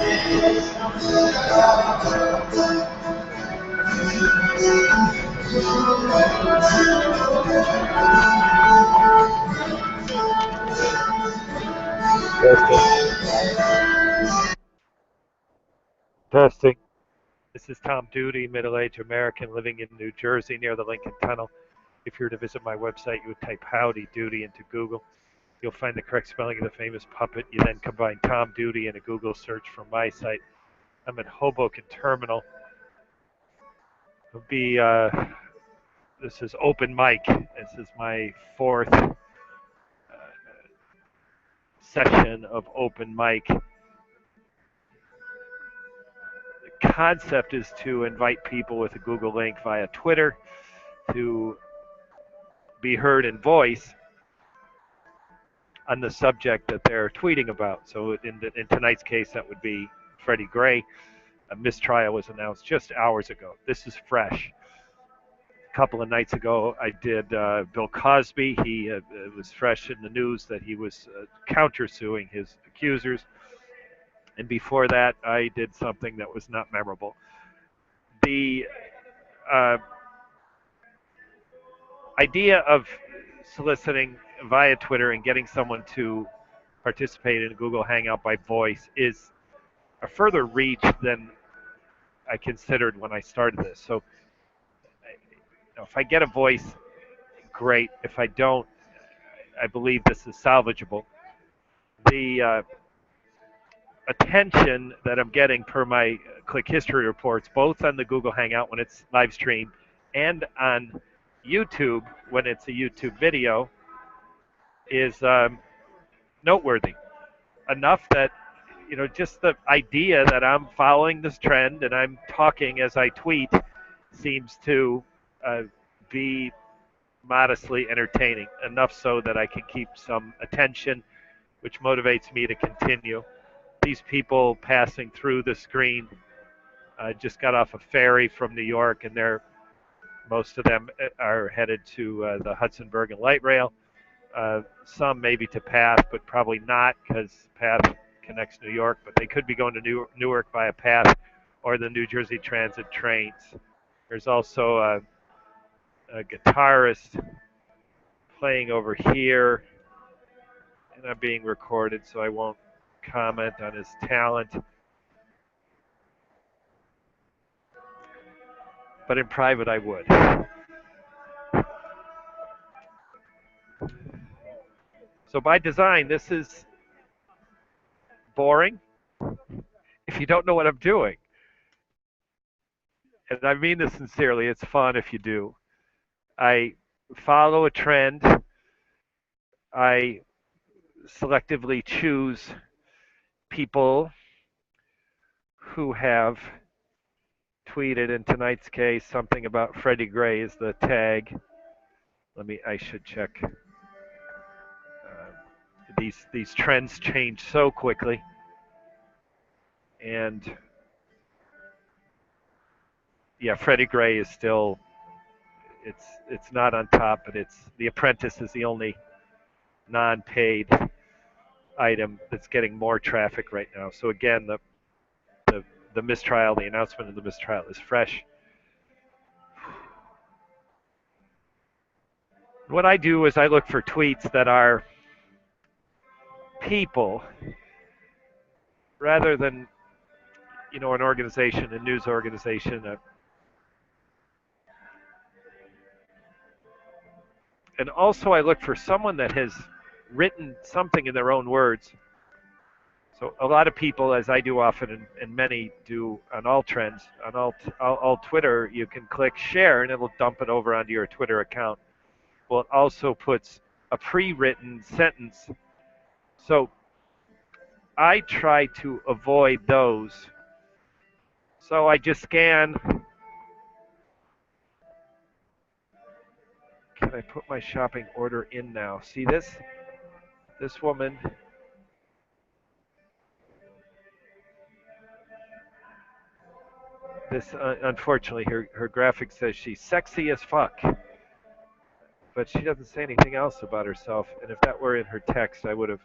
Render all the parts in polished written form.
Testing. Testing. This is Tom Duty, middle-aged American living in New Jersey near the Lincoln Tunnel. If you were to visit my website, you would type Howdy Doody into Google. You'll find the correct spelling of the famous puppet. You then combine Tom Duty in a Google search from my site. I'm at Hoboken Terminal. It'll be, this is open mic. This is my fourth session of open mic. The concept is to invite people with a Google link via Twitter to be heard in voice on the subject that they're tweeting about. So in tonight's case, that would be Freddie Gray. A mistrial was announced just hours ago. This is fresh. A couple of nights ago, I did Bill Cosby. It was fresh in the news that he was countersuing his accusers. And before that, I did something that was not memorable. The idea of soliciting via Twitter and getting someone to participate in a Google Hangout by voice is a further reach than I considered when I started this. So if I get a voice, great. If I don't, I believe this is salvageable. The attention that I'm getting per my click history reports, both on the Google Hangout when it's live streamed and on YouTube when it's a YouTube video, is noteworthy. Enough that, just the idea that I'm following this trend and I'm talking as I tweet seems to be modestly entertaining, enough so that I can keep some attention, which motivates me to continue. These people passing through the screen just got off a ferry from New York, and most of them are headed to the Hudson Bergen Light Rail. Some maybe to PATH, but probably not, because PATH connects New York, but they could be going to Newark via PATH or the New Jersey Transit trains. There's also a guitarist playing over here, and I'm being recorded, so I won't comment on his talent. But in private, I would. So by design, this is boring if you don't know what I'm doing. And I mean this sincerely. It's fun if you do. I follow a trend. I selectively choose people who have tweeted, in tonight's case, something about Freddie Gray is the tag. I should check. These trends change so quickly. And yeah, Freddie Gray is still, it's not on top, but The Apprentice is the only non-paid item that's getting more traffic right now. So again, the mistrial, the announcement of the mistrial is fresh. What I do is I look for tweets that are people rather than an organization, a news organization, and also I look for someone that has written something in their own words. So a lot of people, as I do often, and many do on all trends, on all Twitter, you can click share and it'll dump it over onto your Twitter account. Well, it also puts a pre-written sentence. So I try to avoid those. So I just scan. Can I put my shopping order in now? See this? This woman. Unfortunately, her graphic says she's sexy as fuck. But she doesn't say anything else about herself. And if that were in her text, I would have.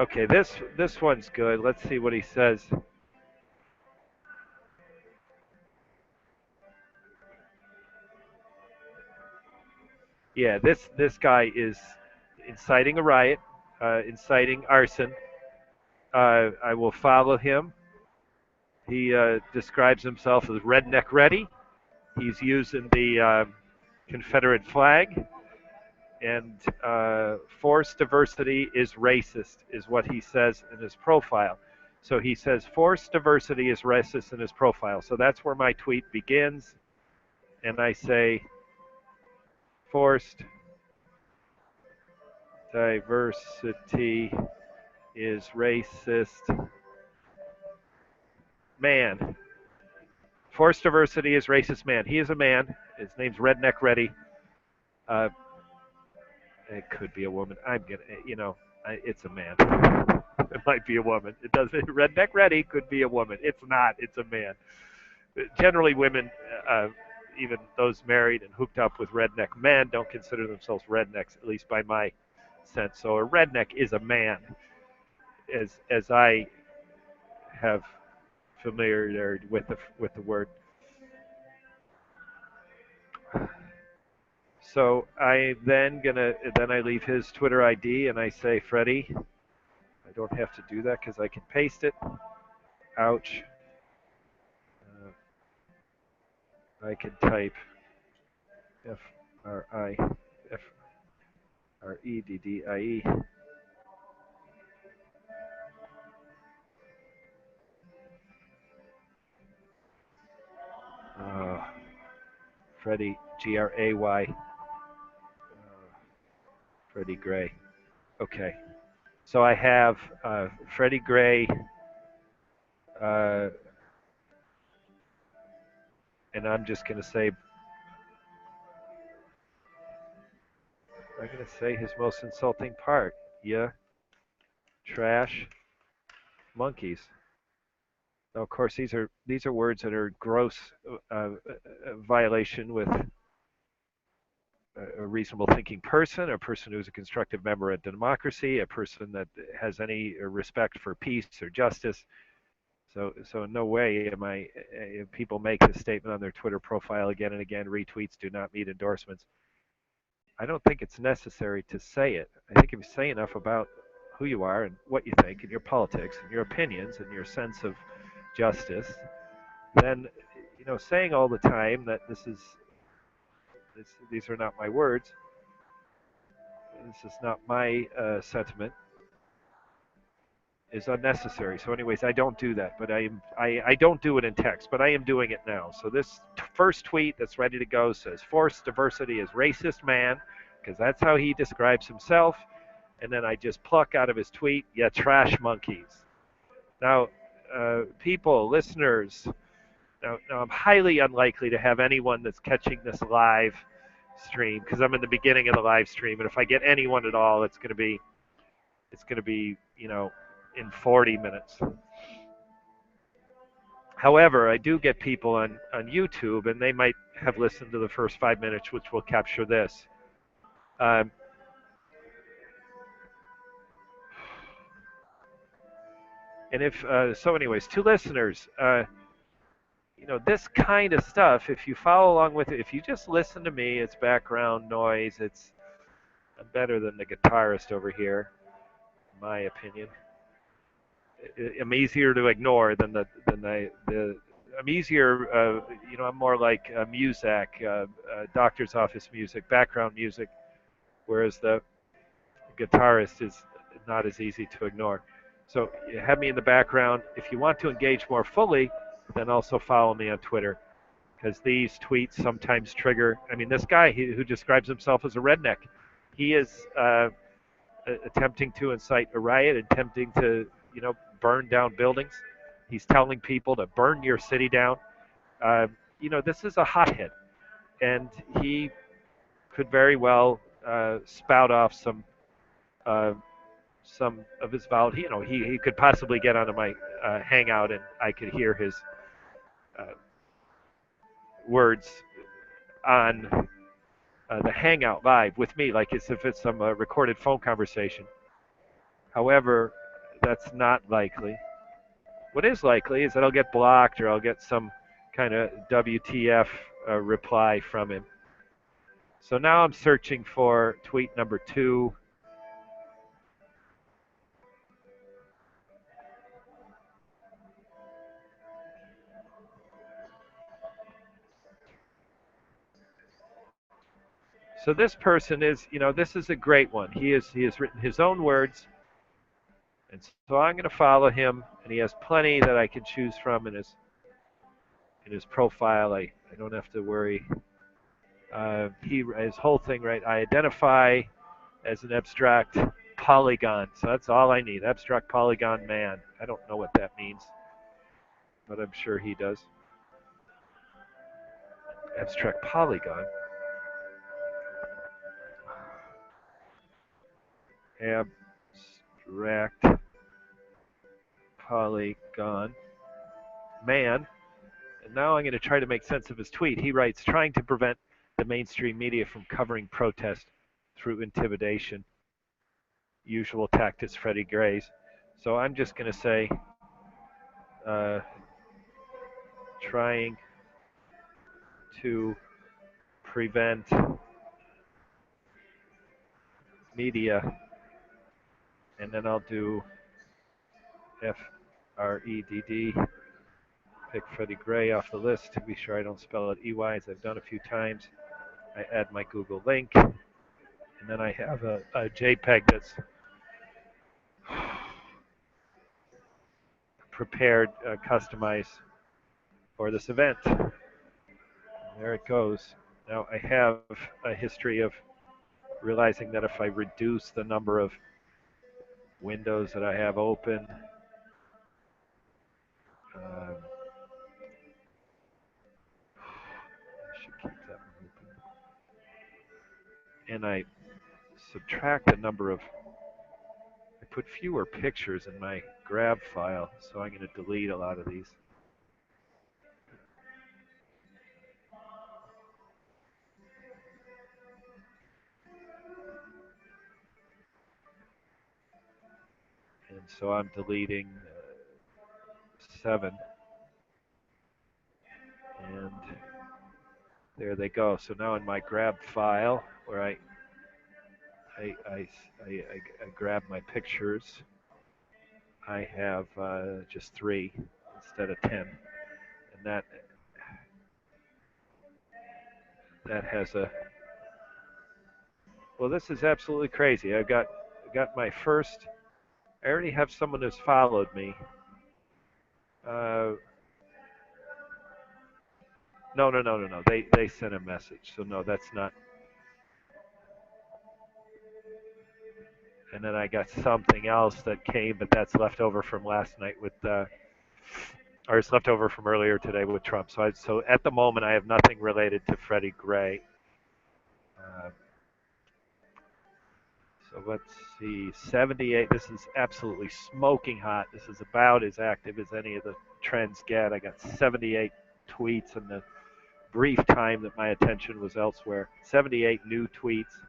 Okay, this one's good. Let's see what he says. Yeah, this guy is inciting a riot, inciting arson. I will follow him. He describes himself as Redneck Ready. He's using the Confederate flag, and forced diversity is racist, is what he says in his profile. So he says forced diversity is racist in his profile. So that's where my tweet begins, and I say forced diversity is racist. Man. Forced diversity is racist man. He is a man. His name's Redneck Ready. Uh, it could be a woman. I'm gonna, it's a man. It might be a woman. It doesn't. Redneck Ready could be a woman. It's not. It's a man. Generally, women, even those married and hooked up with redneck men, don't consider themselves rednecks, at least by my sense. So a redneck is a man, as I have familiarity with the word. So I then I leave his Twitter ID and I say, Freddie, I don't have to do that because I can paste it. Ouch. I can type FREDDIE. Freddie GRAY. Freddie Gray. Okay. So I have Freddie Gray, and I'm just going to say, I'm going to say his most insulting part. Yeah. Trash monkeys. Now, of course, these are words that are gross violation with a reasonable thinking person, a person who's a constructive member of democracy, a person that has any respect for peace or justice. So in no way am I. If people make this statement on their Twitter profile again and again, retweets do not meet endorsements. I don't think it's necessary to say it. I think if you say enough about who you are and what you think and your politics and your opinions and your sense of justice, then saying all the time that these are not my words, this is not my sentiment, is unnecessary. So, anyways, I don't do that, but I don't do it in text, but I am doing it now. So this first tweet that's ready to go says forced diversity is racist man, because that's how he describes himself. And then I just pluck out of his tweet, yeah, trash monkeys. Now, people, listeners, now I'm highly unlikely to have anyone that's catching this live stream because I'm in the beginning of the live stream, and if I get anyone at all, it's going to be in 40 minutes. However, I do get people on YouTube, and they might have listened to the first 5 minutes, which will capture this. And if so, anyways, to listeners, this kind of stuff, if you follow along with it, if you just listen to me, it's background noise. I'm better than the guitarist over here, in my opinion. I'm easier to ignore than the I'm easier. I'm more like Muzak, doctor's office music, background music, whereas the guitarist is not as easy to ignore. So you have me in the background. If you want to engage more fully, then also follow me on Twitter, because these tweets sometimes trigger. I mean, this guy who describes himself as a redneck, he is attempting to incite a riot, attempting to, burn down buildings. He's telling people to burn your city down. This is a hothead, and he could very well spout off some of his vow. He could possibly get onto my hangout, and I could hear his words on the hangout live with me, like as if it's some recorded phone conversation. However, that's not likely. What is likely is that I'll get blocked or I'll get some kind of WTF reply from him. So now I'm searching for tweet number 2. So this person is, this is a great one. He has written his own words, and so I'm going to follow him. And he has plenty that I can choose from in his profile. I don't have to worry. His whole thing, right? I identify as an abstract polygon, so that's all I need. Abstract polygon man. I don't know what that means, but I'm sure he does. Abstract polygon. Abstract polygon man. And now I'm going to try to make sense of his tweet. He writes, trying to prevent the mainstream media from covering protest through intimidation. Usual tactics, Freddie Gray's. So I'm just going to say, trying to prevent media, and then I'll do FREDD, pick Freddie Gray off the list to be sure I don't spell it EY as I've done a few times. I add my Google link, and then I have a JPEG that's prepared, customized for this event. And there it goes. Now I have a history of realizing that if I reduce the number of windows that I have open, I should keep that one open. And I subtract the number of, I put fewer pictures in my grab file, so I'm going to delete a lot of these. And so I'm deleting 7. And there they go. So now in my grab file, where I grab my pictures, I have just 3 instead of 10, and that has a. Well, this is absolutely crazy. I got my first. I already have someone who's followed me. No. They sent a message, so no, that's not. And then I got something else that came, but that's left over from last night with, or it's left over from earlier today with Trump. So at the moment, I have nothing related to Freddie Gray. So let's see, 78. This is absolutely smoking hot. This is about as active as any of the trends get. I got 78 tweets in the brief time that my attention was elsewhere. 78 new tweets.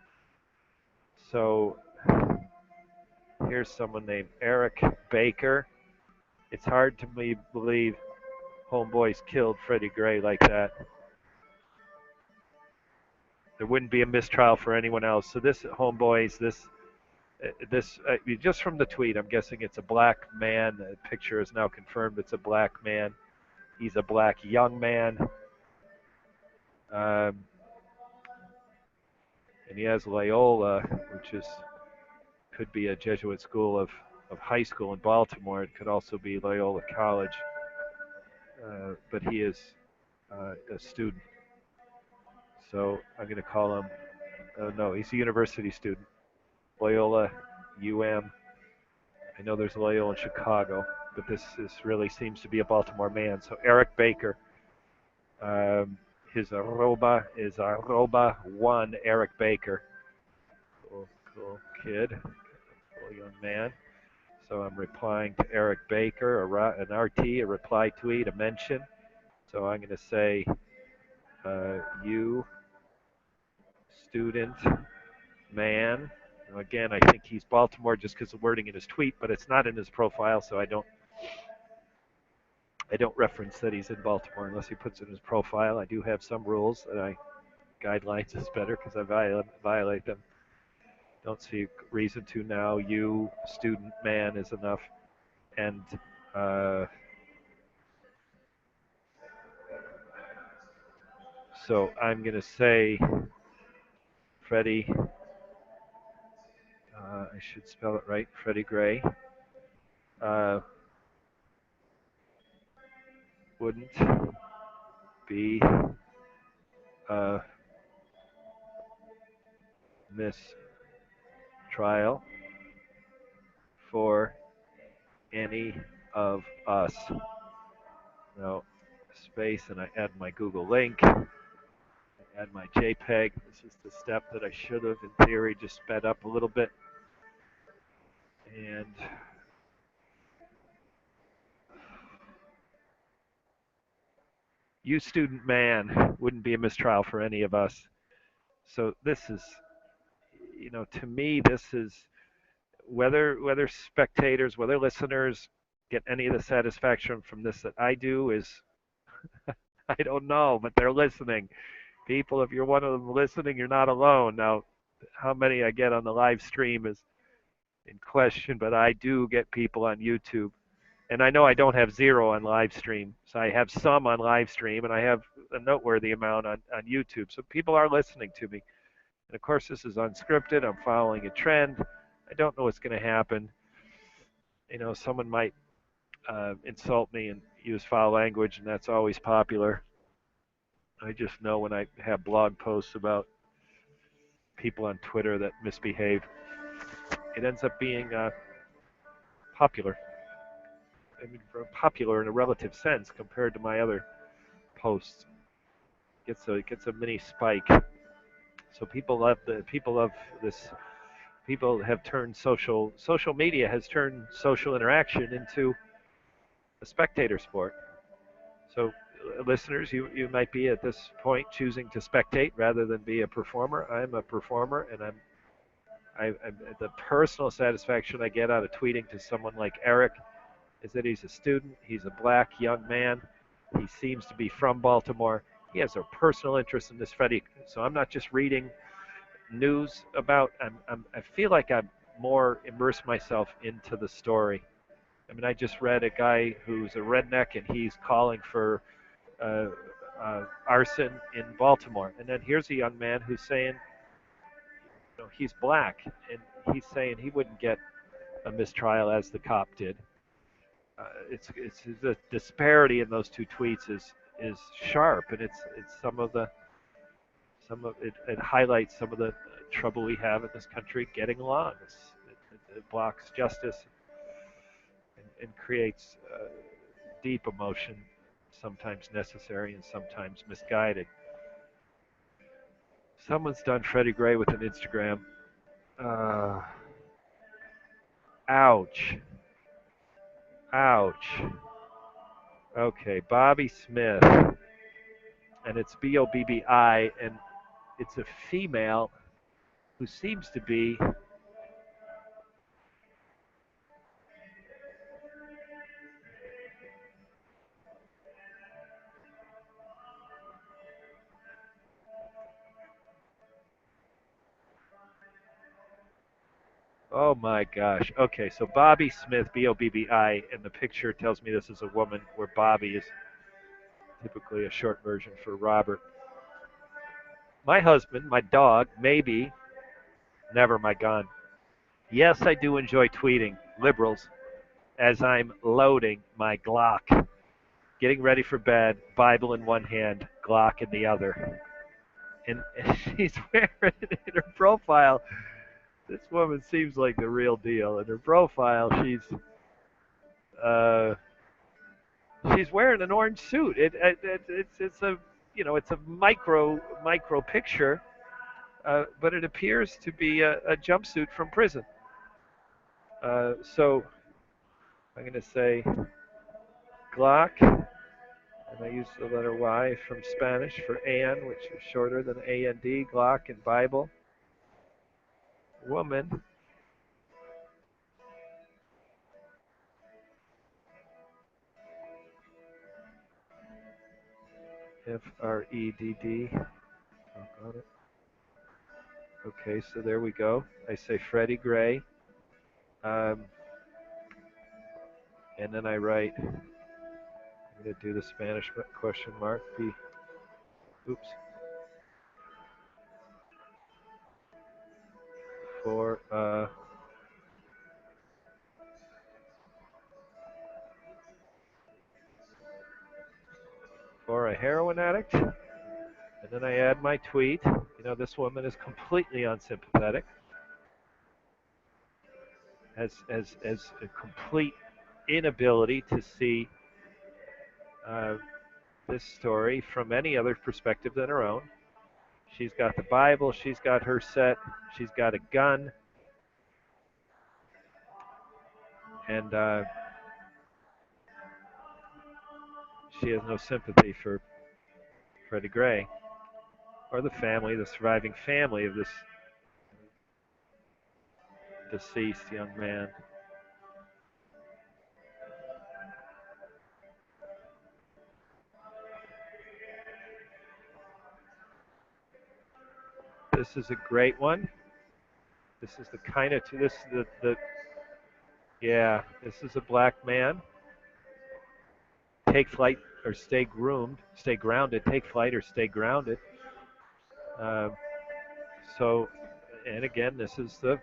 So here's someone named Eric Baker. It's hard to me believe homeboys killed Freddie Gray like that. There wouldn't be a mistrial for anyone else. So this homeboys, this just from the tweet, I'm guessing it's a black man. The picture is now confirmed it's a black man. He's a black young man. And he has Loyola, which could be a Jesuit school of high school in Baltimore. It could also be Loyola College. But he is a student. So I'm going to call him, no, he's a university student. Loyola, UM. I know there's a Loyola in Chicago, but this really seems to be a Baltimore man. So Eric Baker, his arroba is arroba1 Eric Baker. Cool kid, cool young man. So I'm replying to Eric Baker, an RT, a reply tweet, a mention. So I'm going to say, you student man, Again, I think he's Baltimore just because of the wording in his tweet, but it's not in his profile, so I don't reference that he's in Baltimore unless he puts it in his profile. I do have some rules that guidelines is better because I violate them. Don't see reason to now. You, student man, is enough. And so I'm going to say Freddie, I should spell it right, Freddie Gray, wouldn't be a mistrial for any of us. No space, and I add my Google link, I add my JPEG. This is the step that I should have, in theory, just sped up a little bit. And you, student man, wouldn't be a mistrial for any of us. So this is, to me, this is whether spectators, whether listeners get any of the satisfaction from this that I do is, I don't know, but they're listening. People, if you're one of them listening, you're not alone. Now, how many I get on the live stream is in question, but I do get people on YouTube. And I know I don't have zero on live stream. So I have some on live stream, and I have a noteworthy amount on YouTube. So people are listening to me. And of course, this is unscripted. I'm following a trend. I don't know what's going to happen. Someone might insult me and use foul language, and that's always popular. I just know when I have blog posts about people on Twitter that misbehave, it ends up being popular. I mean, popular in a relative sense compared to my other posts. It gets a mini spike. So people love this. People have turned social media has turned social interaction into a spectator sport. So listeners, you might be at this point choosing to spectate rather than be a performer. I'm a performer, and I'm the personal satisfaction I get out of tweeting to someone like Eric is that he's a student, he's a black young man, he seems to be from Baltimore, he has a personal interest in this Freddie. So I'm not just reading news about. I feel like I'm more immersed myself into the story. I mean, I just read a guy who's a redneck and he's calling for arson in Baltimore, and then here's a young man who's saying, he's black, and he's saying he wouldn't get a mistrial as the cop did. It's the disparity in those two tweets is sharp, and it highlights some of the trouble we have in this country getting along. It blocks justice and creates deep emotion, sometimes necessary and sometimes misguided. Someone's done Freddie Gray with an Instagram. Ouch. Okay, Bobby Smith, and it's Bobbi, and it's a female who seems to be oh my gosh. Okay, so Bobby Smith, Bobbi, and the picture tells me this is a woman where Bobby is typically a short version for Robert. My husband, my dog, maybe, never my gun. Yes, I do enjoy tweeting liberals as I'm loading my Glock, getting ready for bed, Bible in one hand, Glock in the other. And she's wearing it in her profile. This woman seems like the real deal. In her profile, she's wearing an orange suit. It's a it's a micro picture, but it appears to be a jumpsuit from prison. So I'm going to say Glock, and I use the letter Y from Spanish for Ann, which is shorter than AND, Glock in Bible. woman Fredd. Oh, got it. Okay, so there we go. I say Freddie Gray, um, and then I write. I'm gonna do the Spanish question mark. B. Oops. For a heroin addict, and then I add my tweet. You know, this woman is completely unsympathetic, has a complete inability to see uh, this story from any other perspective than her own. She's got the Bible, she's got her set, she's got a gun, and she has no sympathy for Freddie Gray or the family, the surviving family of this deceased young man. This is a great one. This is the kind of this is the yeah. This is a black man. Take flight or stay groomed, stay grounded. Take flight or stay grounded. Uh, so, and again, this is the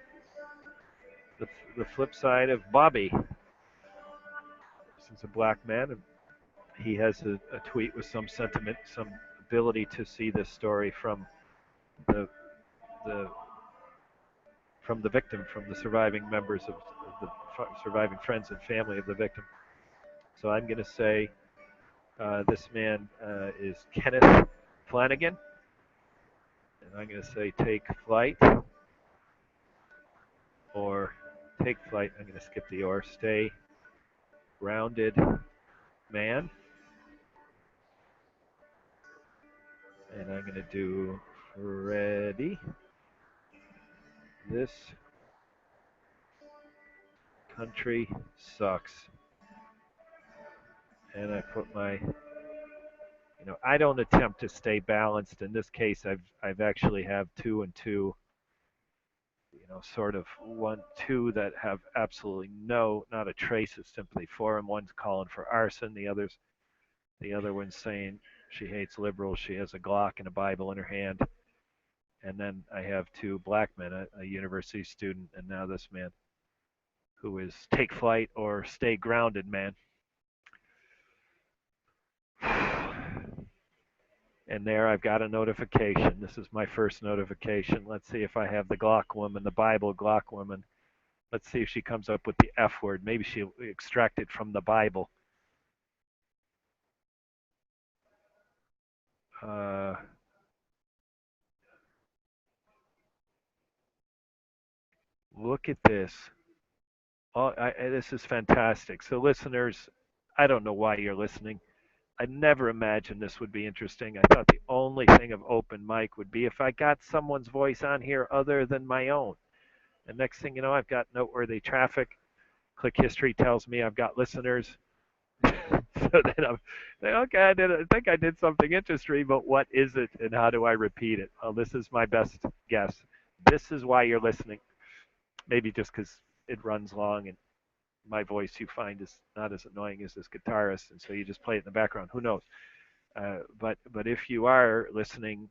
the flip side of Bobby. This is a black man, and he has a tweet with some sentiment, some ability to see this story from the the from the victim, from the surviving members of the surviving friends and family of the victim. So I'm going to say this man is Kenneth Flanagan, and I'm going to say take flight or take flight. I'm going to skip the or. Stay grounded man, and I'm going to do Freddie. This country sucks. And I put my, I don't attempt to stay balanced. In this case, I've actually have 2 and 2, sort of 1, 2 that have absolutely not a trace of sympathy for him. One's calling for arson. The other one's saying she hates liberals. She has a Glock and a Bible in her hand. And then I have 2 black men, a university student, and now this man who is take flight or stay grounded man. And there I've got a notification. This is my first notification. Let's see if I have the Glock woman, the Bible Glock woman. Let's see if she comes up with the F word. Maybe she'll extract it from the Bible. Look at this. This is fantastic. So listeners, I don't know why you're listening. I never imagined this would be interesting. I thought the only thing of open mic would be if I got someone's voice on here other than my own. And next thing you know, I've got noteworthy traffic. Click history tells me I've got listeners. So then I'm like, okay, I think I did something interesting, but what is it and how do I repeat it? Well, this is my best guess. This is why you're listening. Maybe just because it runs long and my voice you find is not as annoying as this guitarist, and so you just play it in the background. Who knows? But if you are listening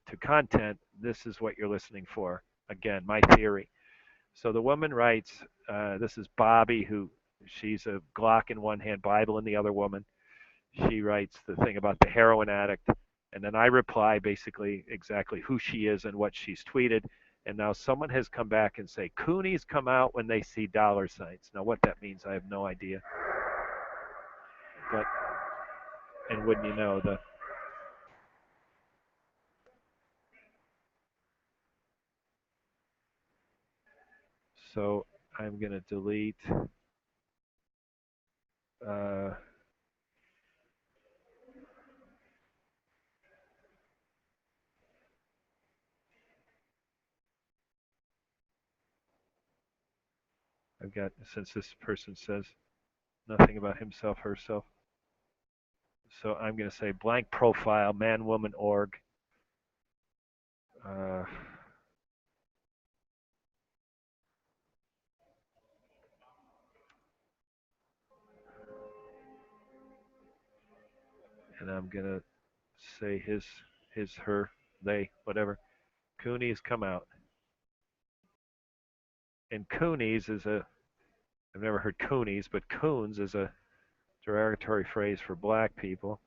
to content, this is what you're listening for. Again, my theory. So the woman writes, this is Bobby, who she's a Glock in one hand, Bible in the other woman. She writes the thing about the heroin addict, and then I reply basically exactly who she is and what she's tweeted. And now someone has come back and say, Coonies come out when they see dollar signs. Now what that means, I have no idea. But, and wouldn't you know, so I'm going to delete I've got, since this person says nothing about himself, herself. So I'm going to say blank profile, man, woman, org. Uh, and I'm going to say his, her, they, whatever. Coonies come out. And coonies is a, I've never heard coonies, but coons is a derogatory phrase for black people.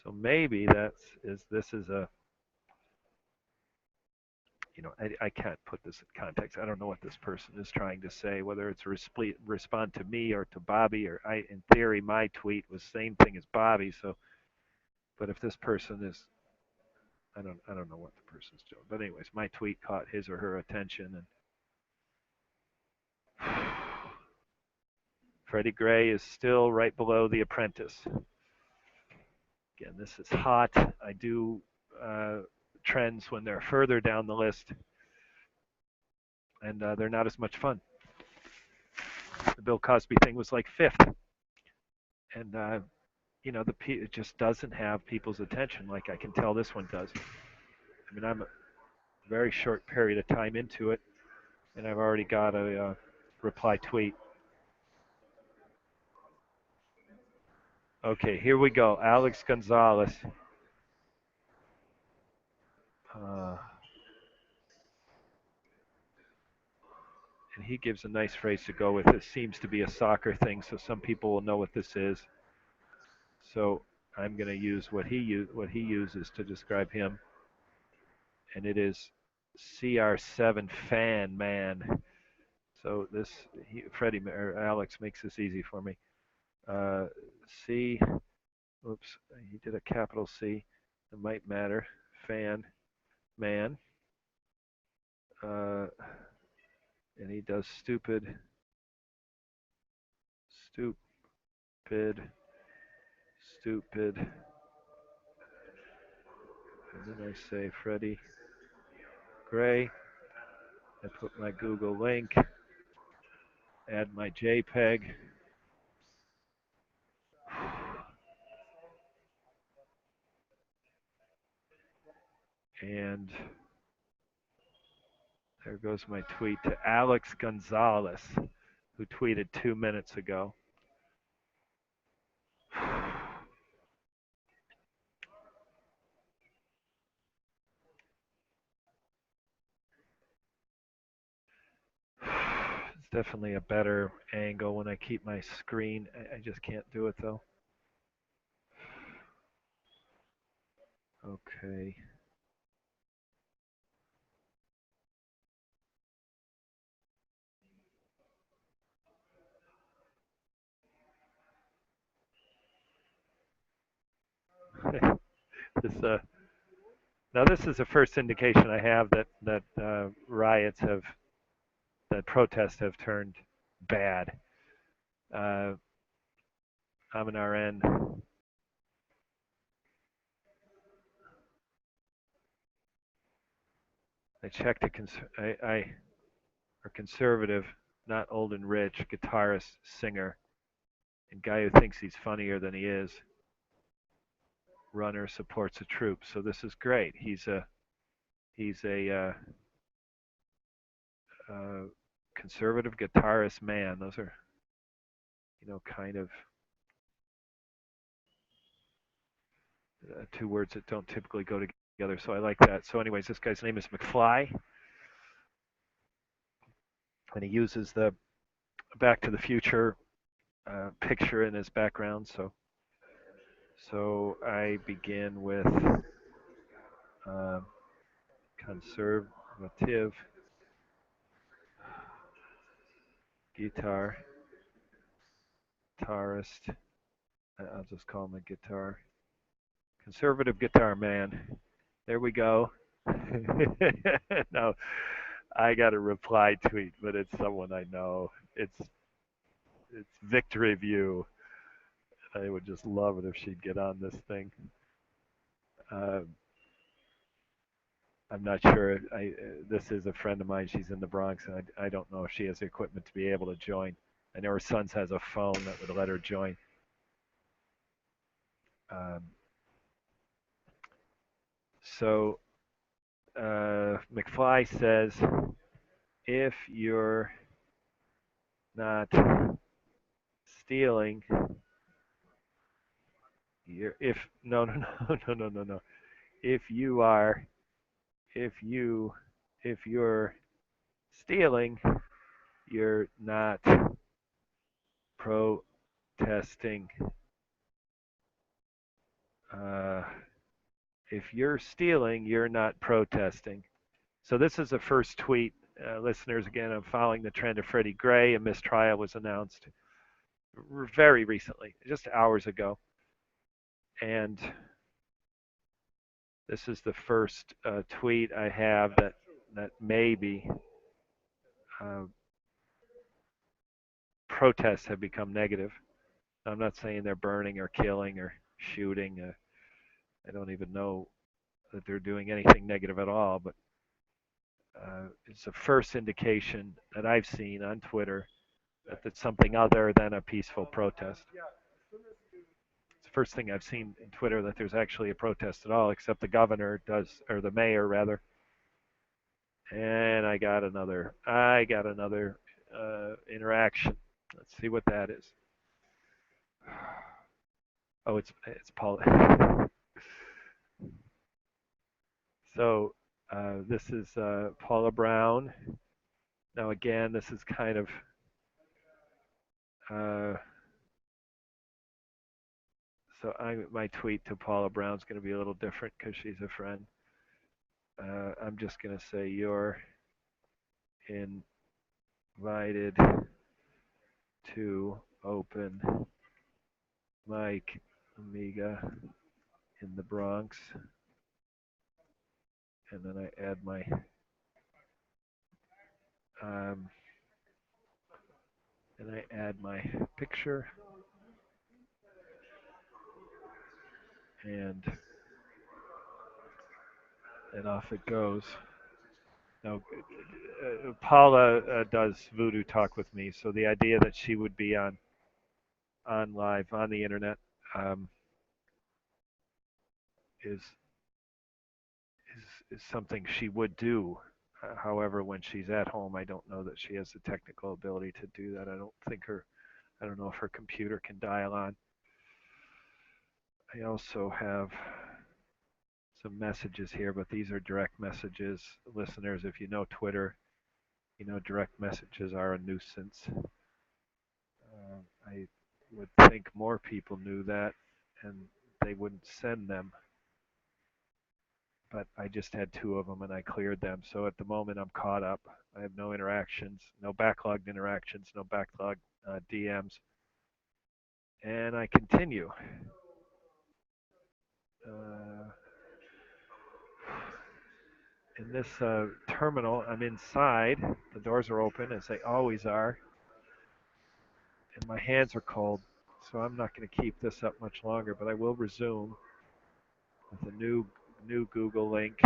So maybe this is a, I can't put this in context. I don't know what this person is trying to say, whether it's respond to me or to Bobby, or in theory, my tweet was the same thing as Bobby. So, but if this person is, I don't know what the person's doing. But anyways, my tweet caught his or her attention, and Freddie Gray is still right below The Apprentice. Again, this is hot. I do trends when they're further down the list, and they're not as much fun. The Bill Cosby thing was like fifth, and it just doesn't have people's attention like I can tell this one does. I mean, I'm a very short period of time into it, and I've already got a reply tweet. Okay, here we go. Alex Gonzalez. And he gives a nice phrase to go with. It seems to be a soccer thing, so some people will know what this is. So I'm going to use what he uses to describe him, and it is CR7 fan man. So Freddie or Alex makes this easy for me. C, oops, he did a capital C. It might matter. Fan man. And he does stupid. And then I say Freddie Gray. I put my Google link, add my JPEG. And there goes my tweet to Alex Gonzalez, who tweeted 2 minutes ago. It's definitely a better angle when I keep my screen. I just can't do it though. Okay. Now this is the first indication I have that protests have turned bad. I'm an RN. I checked a conservative, not old and rich, guitarist, singer, and guy who thinks he's funnier than he is. Runner, supports the troops. So this is great. He's a conservative guitarist man. Those are, kind of two words that don't typically go together. So I like that. So anyways, this guy's name is McFly, and he uses the Back to the Future picture in his background. So I begin with conservative guitarist. I'll just call him a guitar. Conservative guitar man. There we go. No, I got a reply tweet, but it's someone I know. It's Victory View. I would just love it if she'd get on this thing. I'm not sure. This is a friend of mine. She's in the Bronx, and I don't know if she has the equipment to be able to join. I know her son's has a phone that would let her join. Um, so McFly says, if you're not stealing, you're if no no no no no no no. If you are if you if you're stealing, you're not protesting. Uh, if you're stealing, you're not protesting. So this is the first tweet. Listeners, again, I'm following the trend of Freddie Gray. A mistrial was announced very recently, just hours ago. And this is the first tweet I have that maybe uh, protests have become negative. I'm not saying they're burning or killing or shooting. I don't even know that they're doing anything negative at all, but it's the first indication that I've seen on Twitter that it's something other than a peaceful protest. It's the first thing I've seen in Twitter that there's actually a protest at all, except the governor does, or the mayor rather. And I got another interaction. Let's see what that is. Oh, it's Paul. So this is Paula Brown. Now again, this is kind of so my tweet to Paula Brown is going to be a little different because she's a friend. I'm just going to say you're invited to open mic Amiga in the Bronx, and then I add my picture, and off it goes. Now, Paula does Voodoo Talk with me, so the idea that she would be on live on the internet um, is something she would do. However, when she's at home, I don't know that she has the technical ability to do that. I don't know if her computer can dial on. I also have some messages here, but these are direct messages. Listeners, if you know Twitter, you know direct messages are a nuisance. I would think more people knew that and they wouldn't send them. But I just had two of them and I cleared them. So at the moment, I'm caught up. I have no interactions, no backlogged interactions, no backlogged DMs. And I continue. In this terminal, I'm inside. The doors are open, as they always are. And my hands are cold, so I'm not going to keep this up much longer, but I will resume with a new Google link.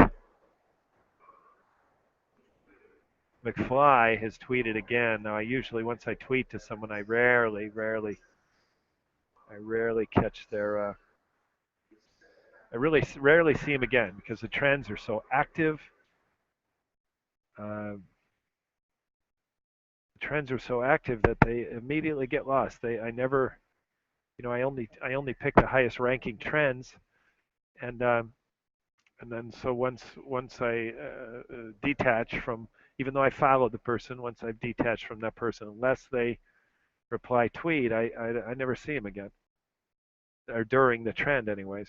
McFly has tweeted again. Now, I usually, once I tweet to someone, I rarely catch their. I really rarely see them again because the trends are so active. The trends are so active that they immediately get lost. I never, I only pick the highest ranking trends, and then so once I detach from, even though I followed the person, once I've detached from that person, unless they reply tweet, I never see them again, or during the trend, anyways.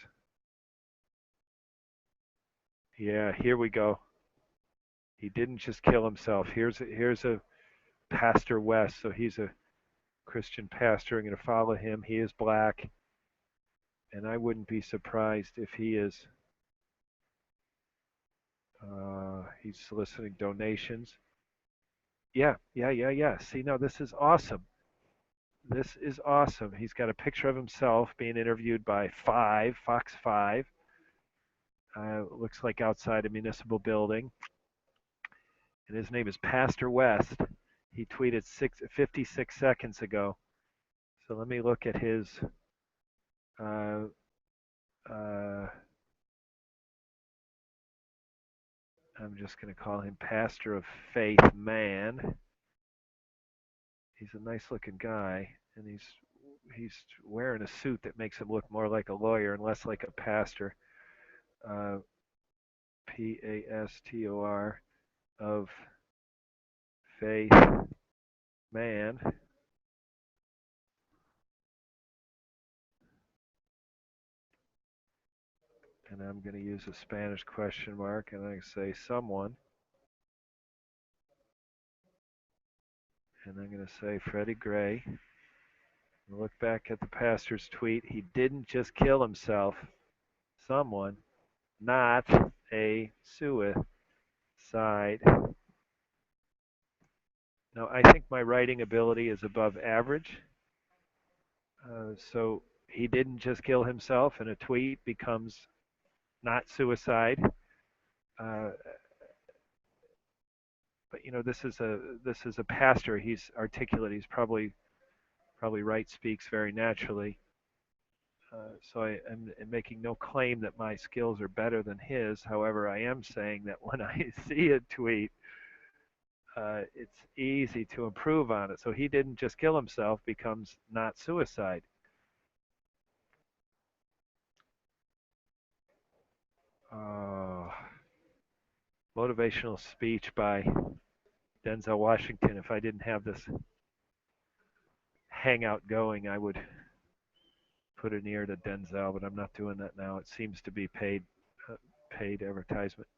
Yeah, here we go. He didn't just kill himself. Here's a Pastor West, so he's a Christian pastor. I'm going to follow him. He is black, and I wouldn't be surprised if he is. He's soliciting donations. Yeah. See, no, this is awesome. This is awesome. He's got a picture of himself being interviewed by Fox 5. Looks like outside a municipal building. And his name is Pastor West. He tweeted 56 seconds ago. So let me look at his. Uh, uh, I'm just going to call him Pastor of Faith Man. He's a nice looking guy, and he's wearing a suit that makes him look more like a lawyer and less like a pastor. Uh, Pastor of Faith Man. And I'm going to use a Spanish question mark, and I say someone. And I'm going to say Freddie Gray. Look back at the pastor's tweet. He didn't just kill himself. Someone, not a suicide. Now, I think my writing ability is above average. So he didn't just kill himself, and a tweet becomes not suicide. Uh, but this is a pastor. He's articulate. He's probably right. Speaks very naturally. So I am making no claim that my skills are better than his. However, I am saying that when I see a tweet, it's easy to improve on it. So he didn't just kill himself becomes not suicide. Uh, Motivational speech by Denzel Washington. If I didn't have this hangout going, I would put an ear to Denzel, but I'm not doing that now. It seems to be paid advertisement.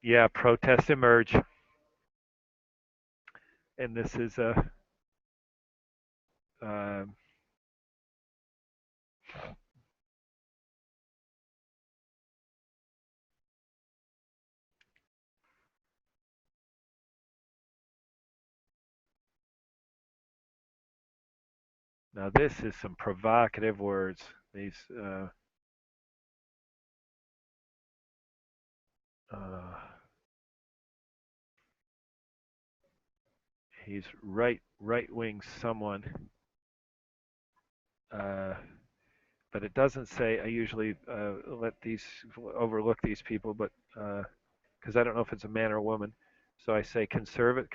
Yeah, protests emerge, and this is a. Um, Now this is some provocative words. These uh, he's right wing someone, but it doesn't say. I usually overlook these people, but because I don't know if it's a man or a woman, so I say conservative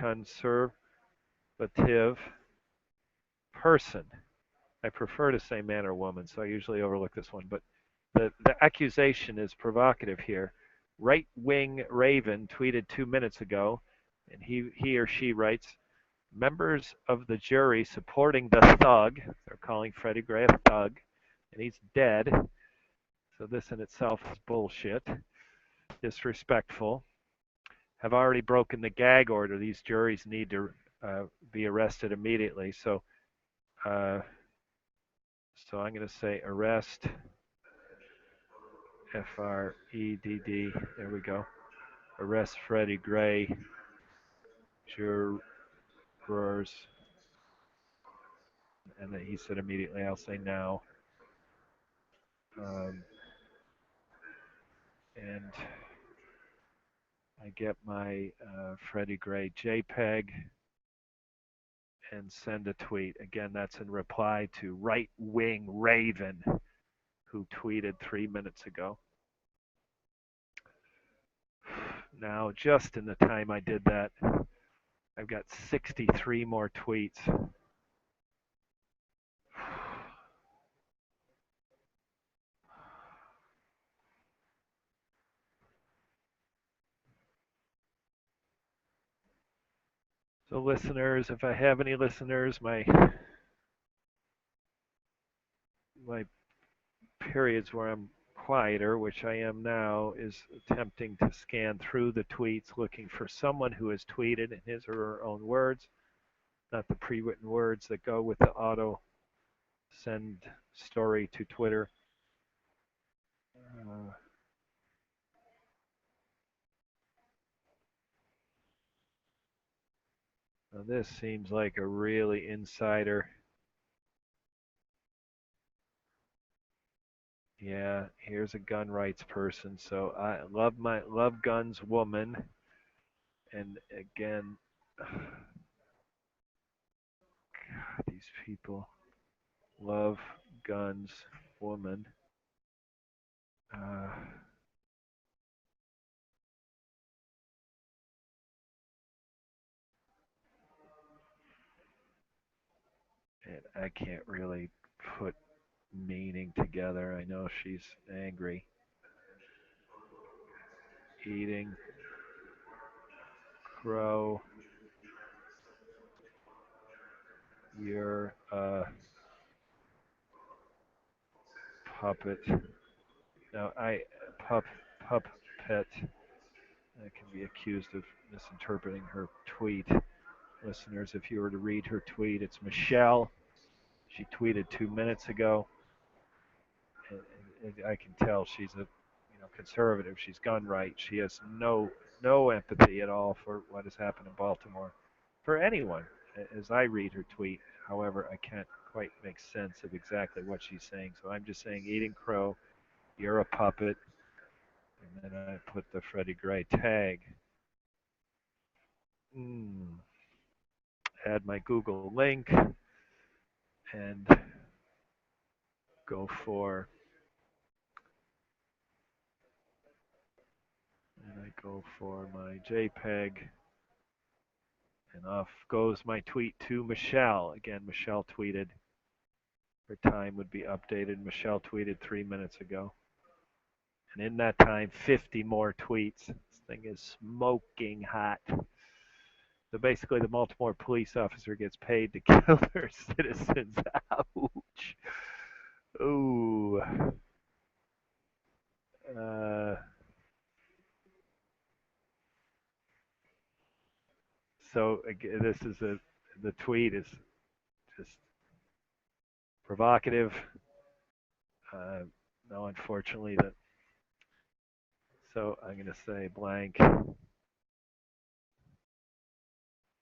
person. I prefer to say man or woman, so I usually overlook this one. But the accusation is provocative here. Right wing Raven tweeted 2 minutes ago, and he or she writes, members of the jury supporting the thug, they're calling Freddie Gray a thug, and he's dead. So this in itself is bullshit, disrespectful. Have already broken the gag order. These juries need to be arrested immediately. Uh, so I'm going to say arrest, FREDD. There we go. Arrest Freddie Gray, jurors. And then he said immediately. I'll say now. And I get my Freddie Gray JPEG and send a tweet. Again, that's in reply to Right Wing Raven, who tweeted 3 minutes ago. Now, just in the time I did that, I've got 63 more tweets. So listeners, if I have any listeners, my periods where I'm quieter, which I am now, is attempting to scan through the tweets looking for someone who has tweeted in his or her own words, not the pre-written words that go with the auto send story to Twitter. Now this seems like a really insider. Yeah, here's a gun rights person. So I love guns woman. And again, these people love guns woman. Uh, and I can't really put meaning together. I know she's angry. Eating crow. You're a puppet. No, pup pet. I can be accused of misinterpreting her tweet. Listeners, if you were to read her tweet, it's Michelle. She tweeted 2 minutes ago. And I can tell she's a conservative. She's gun right. She has no empathy at all for what has happened in Baltimore, for anyone. As I read her tweet, however, I can't quite make sense of exactly what she's saying. So I'm just saying, eating crow, you're a puppet, and then I put the Freddie Gray tag. Mm. Add my Google link and go for, my JPEG, and off goes my tweet to Michelle. Again, Michelle tweeted. Her time would be updated. Michelle tweeted 3 minutes ago. And in that time, 50 more tweets. This thing is smoking hot. So basically, the Baltimore police officer gets paid to kill their citizens. Ouch. Ooh. Uh, so again, the tweet is just provocative. No, unfortunately, that. So I'm going to say blank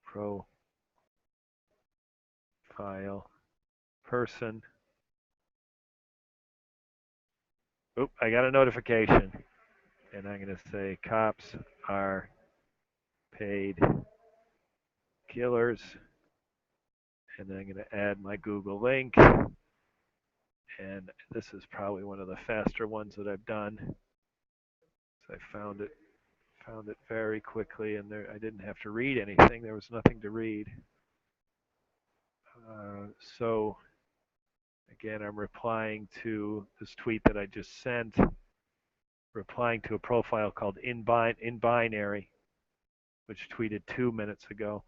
profile person. Oop, I got a notification. And I'm going to say cops are paid killers. And then I'm going to add my Google link. And this is probably one of the faster ones that I've done. So I found it very quickly, and I didn't have to read anything. There was nothing to read. So again, I'm replying to this tweet that I just sent, replying to a profile called In Binary, which tweeted 2 minutes ago.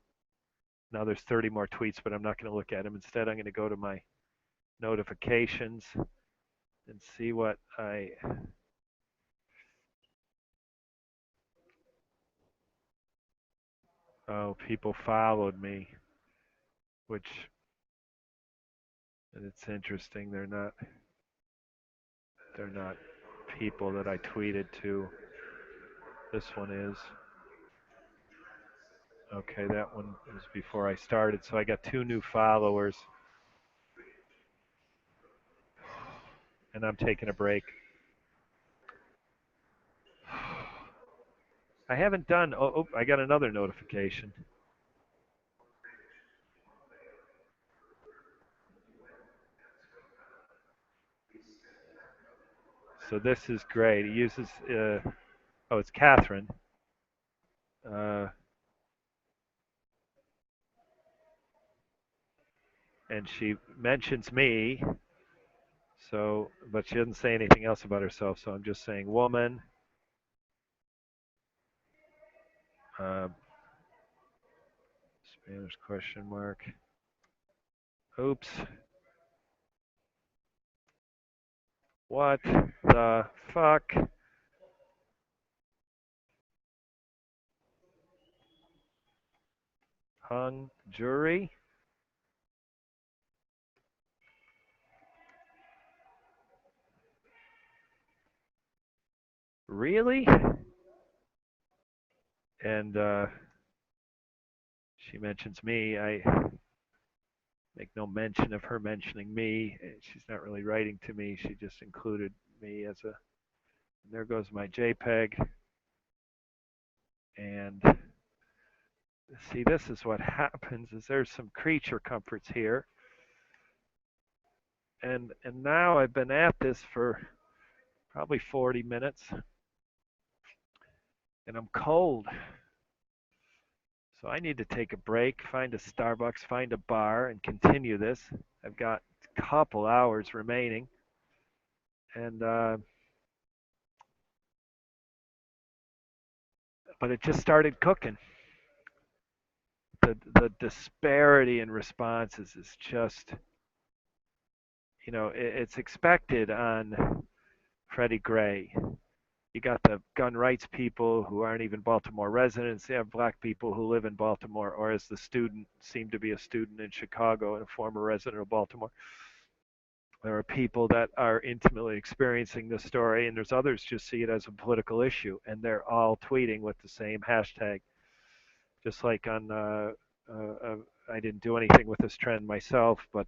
Now there's 30 more tweets, but I'm not going to look at them. Instead, I'm going to go to my notifications and see what people followed me, which, and it's interesting. They're not people that I tweeted to. This one is. Okay, that one was before I started, so I got 2 new followers, and I'm taking a break. I haven't done. Oh, I got another notification. So this is great. It uses. It's Catherine. Uh, and she mentions me. So, but she doesn't say anything else about herself. So I'm just saying woman. Uh, Spanish question mark. Oops. What the fuck? Hung jury? Really? And she mentions me. I make no mention of her mentioning me. She's not really writing to me. She just included me as a. And there goes my JPEG. And see, this is what happens: is there's some creature comforts here, and now I've been at this for probably 40 minutes, and I'm cold. So I need to take a break, find a Starbucks, find a bar, and continue this. I've got a couple hours remaining, and but it just started cooking. The disparity in responses is just, it's expected on Freddie Gray. You got the gun rights people who aren't even Baltimore residents. You have black people who live in Baltimore, or as the student seemed to be a student in Chicago and a former resident of Baltimore. There are people that are intimately experiencing the story, and there's others just see it as a political issue, and they're all tweeting with the same hashtag. Just like on, I didn't do anything with this trend myself, but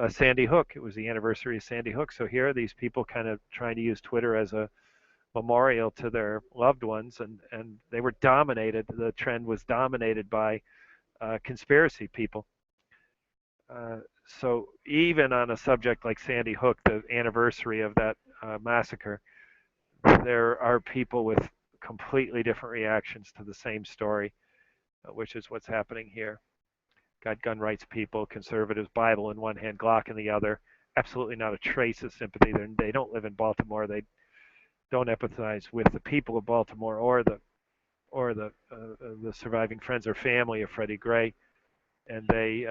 Sandy Hook. It was the anniversary of Sandy Hook, so here are these people kind of trying to use Twitter as a memorial to their loved ones, and they were dominated. The trend was dominated by conspiracy people. So even on a subject like Sandy Hook, the anniversary of that massacre, there are people with completely different reactions to the same story, which is what's happening here. Got gun rights people, conservatives, Bible in one hand, Glock in the other. Absolutely not a trace of sympathy. They don't live in Baltimore. They don't empathize with the people of Baltimore or the surviving friends or family of Freddie Gray, and they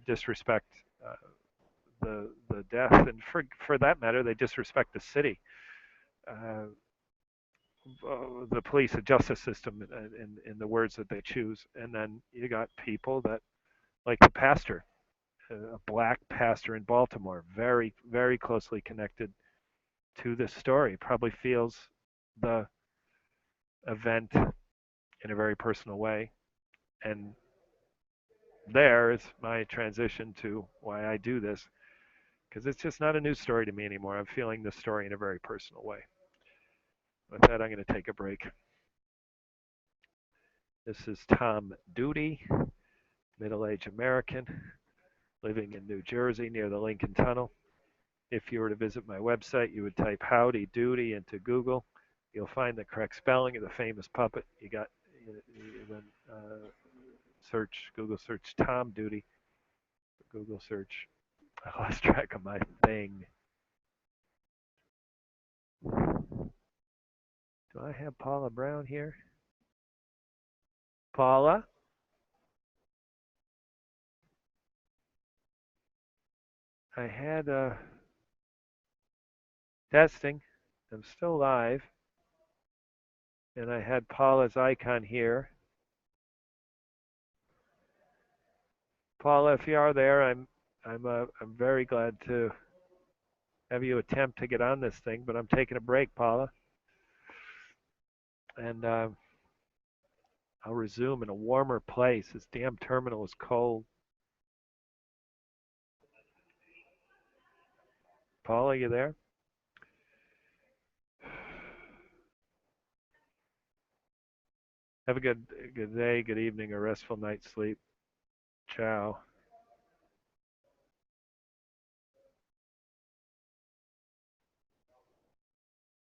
disrespect the death, and for that matter, they disrespect the city, uh, the police, the justice system, in the words that they choose. And then you got people that, like the pastor, a black pastor in Baltimore, very very closely connected to this story, probably feels the event in a very personal way. And there is my transition to why I do this, because it's just not a news story to me anymore. I'm feeling this story in a very personal way. With that, I'm going to take a break. This is Tom Duty, middle-aged American, living in New Jersey near the Lincoln Tunnel. If you were to visit my website, you would type Howdy Doody into Google. You'll find the correct spelling of the famous puppet. You then Google search Tom Duty. Google search. I lost track of my thing. Do I have Paula Brown here? Paula? I had testing. I'm still live. And I had Paula's icon here. Paula, if you are there, I'm very glad to have you attempt to get on this thing, but I'm taking a break, Paula. And I'll resume in a warmer place. This damn terminal is cold. Paula, you there? Have a good day, good evening, a restful night's sleep. Ciao.